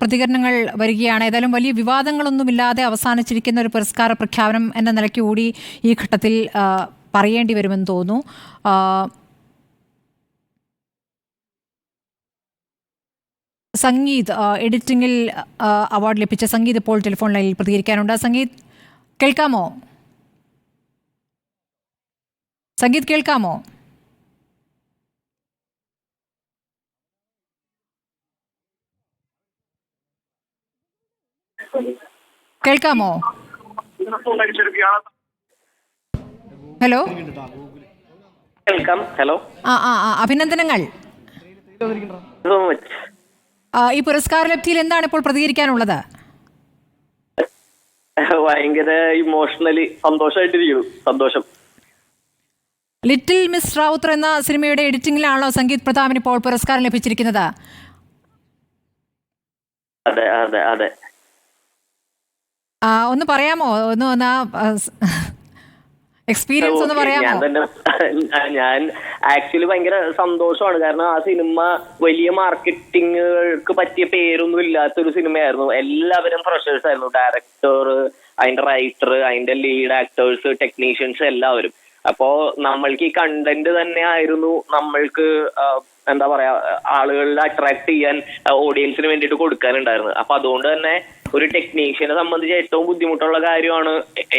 പ്രതികരണങ്ങൾ വരികയാണ്. ഏതായാലും വലിയ വിവാദങ്ങളൊന്നുമില്ലാതെ അവസാനിച്ചിരിക്കുന്ന ഒരു പുരസ്കാര പ്രഖ്യാപനം എന്ന നിലയ്ക്ക് കൂടി ഈ ഘട്ടത്തിൽ പറയേണ്ടി വരുമെന്ന് തോന്നുന്നു. സംഗീത്, എഡിറ്റിംഗിൽ അവാർഡ് ലഭിച്ച സംഗീത് ഇപ്പോൾ ടെലിഫോൺ ലൈനിൽ പ്രതികരിക്കാനുണ്ട്. സംഗീത് കേൾക്കാമോ? സംഗീത് കേൾക്കാമോ? കേൾക്കാമോ? ഹലോ. ഹലോ. അഭിനന്ദനങ്ങൾ. ഈ പുരസ്കാര ലബ്ധിയിൽ എന്താണ് ഇപ്പോൾ പ്രതികരിക്കാനുള്ളത്? ഭയങ്കര ഇമോഷണലി സന്തോഷമായിട്ടിരിക്കുന്നു. സന്തോഷം. ലിറ്റിൽ മിസ് റാവുത്തർ എന്ന സിനിമയുടെ എഡിറ്റിംഗിലാണല്ലോ സംഗീത് പ്രതാപിന് ഇപ്പോൾ പുരസ്കാരം ലഭിച്ചിരിക്കുന്നത്. അതെ അതെ അതെ. ഒന്ന് പറയാമോ? ഒന്ന് എക്സ്പീരിയൻസ് ഒന്ന് പറയാമോ? ഞാൻ ആക്ച്വലി ഭയങ്കര സന്തോഷമാണ്. കാരണം ആ സിനിമ വലിയ മാർക്കറ്റിങ്ങുകൾക്ക് പറ്റിയ പേരൊന്നും ഇല്ലാത്തൊരു സിനിമയായിരുന്നു. എല്ലാവരും ഫ്രഷേഴ്സ് ആയിരുന്നു. ഡയറക്ടർ, അതിന്റെ റൈറ്റർ, അതിന്റെ ലീഡ് ആക്ടേഴ്സ്, ടെക്നീഷ്യൻസ് എല്ലാവരും. അപ്പോ നമ്മൾക്ക് ഈ കണ്ടന്റ് തന്നെ ആയിരുന്നു നമ്മൾക്ക് എന്താ പറയാ ആളുകളിൽ അട്രാക്ട് ചെയ്യാൻ ഓഡിയൻസിന് വേണ്ടിയിട്ട് കൊടുക്കാനുണ്ടായിരുന്നത്. അപ്പൊ അതുകൊണ്ട് തന്നെ ഒരു ടെക്നീഷ്യനെ സംബന്ധിച്ച് ഏറ്റവും ബുദ്ധിമുട്ടുള്ള കാര്യമാണ്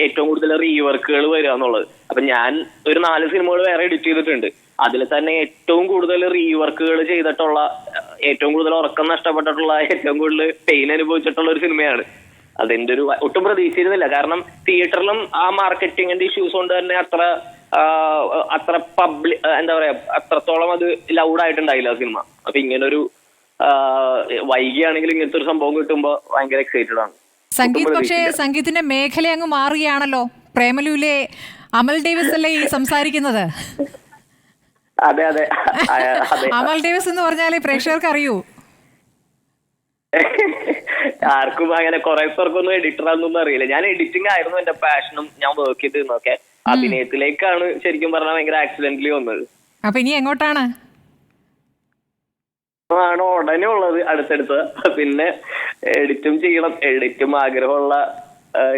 ഏറ്റവും കൂടുതൽ റീവർക്കുകൾ വരിക എന്നുള്ളത്. അപ്പൊ ഞാൻ ഒരു 4 സിനിമകൾ വേറെ എഡിറ്റ് ചെയ്തിട്ടുണ്ട്. അതിൽ തന്നെ ഏറ്റവും കൂടുതൽ റീവർക്കുകൾ ചെയ്തിട്ടുള്ള, ഏറ്റവും കൂടുതൽ ഉറക്കം നഷ്ടപ്പെട്ടിട്ടുള്ള, ഏറ്റവും കൂടുതൽ പെയിൻ അനുഭവിച്ചിട്ടുള്ള ഒരു സിനിമയാണ്. അതെന്റെ ഒരു ഒട്ടും പ്രതീക്ഷിച്ചിരുന്നില്ല. കാരണം തിയേറ്ററിലും ആ മാർക്കറ്റിങ്ങിന്റെ ഇഷ്യൂസ് കൊണ്ട് തന്നെ അത്ര എന്താ പറയാ അത്രത്തോളം അത് ലൗഡായിട്ടുണ്ടായില്ല ആ സിനിമ. അപ്പൊ ഇങ്ങനൊരു വൈകിയാണെങ്കിൽ ഇങ്ങനത്തെ ഒരു സംഭവം കിട്ടുമ്പോ ഭയങ്കര എക്സൈറ്റഡ് ആണ്. സംഗീത്, പക്ഷേ സംഗീതത്തിന്റെ മേഖല അങ്ങ് മാറുകയാണല്ലോ. പ്രേമലുവിലെ അമൽ ഡേവിസ് അല്ലേ ഈ സംസാരിക്കുന്നത്? അതെ അതെ. അമൽ ഡേവിസ് എന്ന് പറഞ്ഞാലേ പ്രേക്ഷകർക്ക് അറിയൂ. ആർക്കും അങ്ങനെ കുറെ പേർക്കൊന്നും എഡിറ്റർ ആണെന്നൊന്നും അറിയില്ല. ഞാൻ എഡിറ്റിംഗ് ആയിരുന്നു എന്റെ പാഷനും ഞാൻ വർക്ക് ചെയ്തിരുന്നൊക്കെ. അഭിനയത്തിലേക്കാണ് ശരിക്കും പറഞ്ഞാൽ ഭയങ്കര ആക്സിഡന്റലി വന്നത്. അപ്പൊ ഇനി എങ്ങോട്ടാണ്? ആണ് ഉടനെ ഉള്ളത് അടുത്തടുത്ത്. പിന്നെ എഡിറ്റും ചെയ്യണം. എഡിറ്റും ആഗ്രഹമുള്ള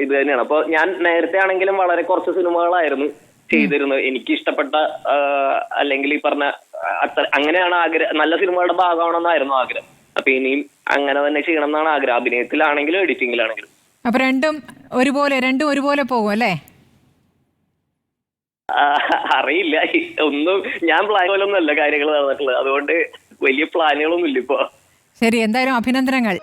ഇത് തന്നെയാണ്. അപ്പൊ ഞാൻ നേരത്തെ ആണെങ്കിലും വളരെ കുറച്ച് സിനിമകളായിരുന്നു ചെയ്തിരുന്നത്. എനിക്ക് ഇഷ്ടപ്പെട്ട അല്ലെങ്കിൽ ഈ പറഞ്ഞ അങ്ങനെയാണ് ആഗ്രഹം. നല്ല സിനിമകളുടെ ഭാഗമാണെന്നായിരുന്നു ആഗ്രഹം. അപ്പൊ ഇനിയും അങ്ങനെ തന്നെ ചെയ്യണം എന്നാണ് ആഗ്രഹം. അഭിനയത്തിലാണെങ്കിലും എഡിറ്റിംഗിലാണെങ്കിലും. അപ്പൊ രണ്ടും ഒരുപോലെ പോകും അല്ലേ? അറിയില്ല. ഒന്നും ഞാൻ പ്ലാൻ പോലൊന്നും അല്ല കാര്യങ്ങൾ നടന്നിട്ടുള്ളത്. അതുകൊണ്ട് വലിയ പ്ലാനുകളൊന്നും ഇല്ല ഇപ്പൊ. ശരി, എന്തായാലും അഭിനന്ദനങ്ങൾ.